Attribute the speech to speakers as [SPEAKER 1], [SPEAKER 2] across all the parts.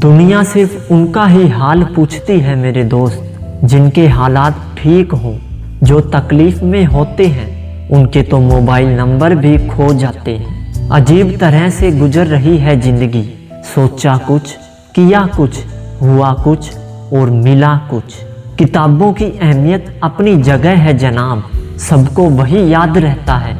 [SPEAKER 1] दुनिया सिर्फ उनका ही हाल पूछती है मेरे दोस्त, जिनके हालात ठीक हों। जो तकलीफ में होते हैं उनके तो मोबाइल नंबर भी खो जाते हैं। अजीब तरह से गुजर रही है जिंदगी, सोचा कुछ, किया कुछ, हुआ कुछ और मिला कुछ। किताबों की अहमियत अपनी जगह है जनाब, सबको वही याद रहता है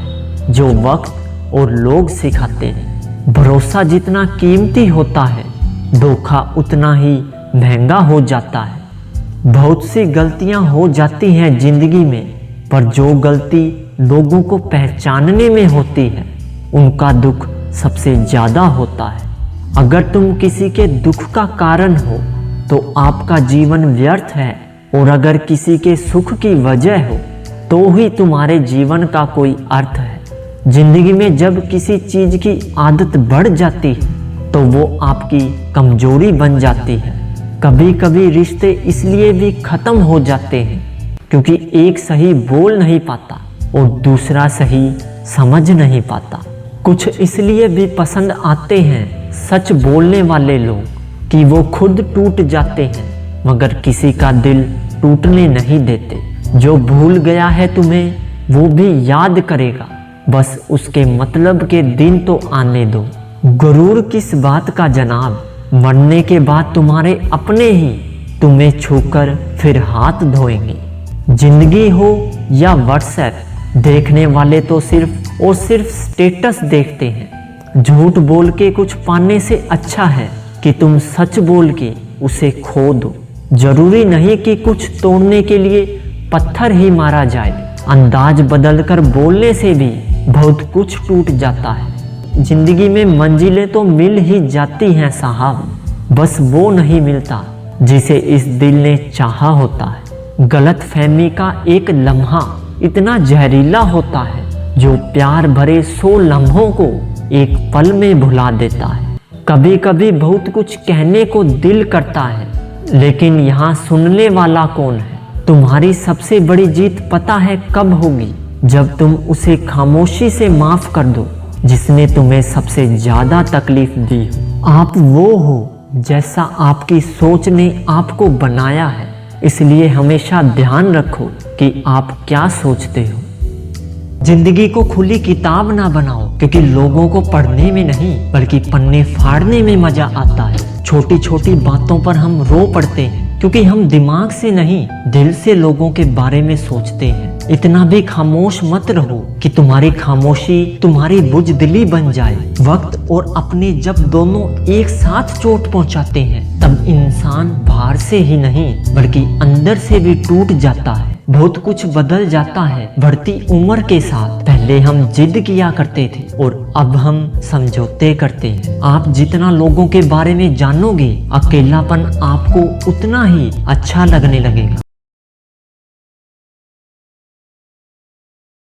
[SPEAKER 1] जो वक्त और लोग सिखाते हैं। भरोसा जितना कीमती होता है, धोखा उतना ही महंगा हो जाता है। बहुत सी गलतियां हो जाती हैं जिंदगी में, पर जो गलती लोगों को पहचानने में होती है उनका दुख सबसे ज़्यादा होता है। अगर तुम किसी के दुख का कारण हो तो आपका जीवन व्यर्थ है, और अगर किसी के सुख की वजह हो तो ही तुम्हारे जीवन का कोई अर्थ है। जिंदगी में जब किसी चीज़ की आदत बढ़ जाती है तो वो आपकी कमजोरी बन जाती है। कभी कभी रिश्ते इसलिए भी ख़त्म हो जाते हैं क्योंकि एक सही बोल नहीं पाता और दूसरा सही समझ नहीं पाता। कुछ इसलिए भी पसंद आते हैं सच बोलने वाले लोग कि वो खुद टूट जाते हैं मगर किसी का दिल टूटने नहीं देते। जो भूल गया है तुम्हें वो भी याद करेगा, बस उसके मतलब के दिन तो आने दो। गुरूर किस बात का जनाब, मरने के बाद तुम्हारे अपने ही तुम्हें छूकर फिर हाथ धोएंगे। जिंदगी हो या व्हाट्सएप, देखने वाले तो सिर्फ और सिर्फ स्टेटस देखते हैं। झूठ बोल के कुछ पाने से अच्छा है कि तुम सच बोल के उसे खो दो। जरूरी नहीं कि कुछ तोड़ने के लिए पत्थर ही मारा जाए, अंदाज बदलकर बोलने से भी बहुत कुछ टूट जाता है। जिंदगी में मंजिलें तो मिल ही जाती हैं साहब, बस वो नहीं मिलता जिसे इस दिल ने चाहा होता है। गलत फहमी का एक लम्हा इतना जहरीला होता है जो प्यार भरे 100 लम्हों को एक पल में भुला देता है। कभी कभी बहुत कुछ कहने को दिल करता है, लेकिन यहाँ सुनने वाला कौन है। तुम्हारी सबसे बड़ी जीत पता है कब होगी, जब तुम उसे खामोशी से माफ कर दो जिसने तुम्हें सबसे ज्यादा तकलीफ दी हो। आप वो हो जैसा आपकी सोच ने आपको बनाया है, इसलिए हमेशा ध्यान रखो कि आप क्या सोचते हो। जिंदगी को खुली किताब ना बनाओ, क्योंकि लोगों को पढ़ने में नहीं बल्कि पन्ने फाड़ने में मजा आता है। छोटी छोटी बातों पर हम रो पड़ते हैं क्योंकि हम दिमाग से नहीं दिल से लोगों के बारे में सोचते हैं। इतना भी खामोश मत रहो कि तुम्हारी खामोशी तुम्हारी बुजदिली बन जाए। वक्त और अपने जब दोनों एक साथ चोट पहुंचाते हैं तब इंसान बाहर से ही नहीं बल्कि अंदर से भी टूट जाता है। बहुत कुछ बदल जाता है बढ़ती उम्र के साथ। पहले हम जिद किया करते थे और अब हम समझौते करते हैं। आप जितना लोगों के बारे में जानोगे, अकेलापन आपको उतना ही अच्छा लगने लगेगा।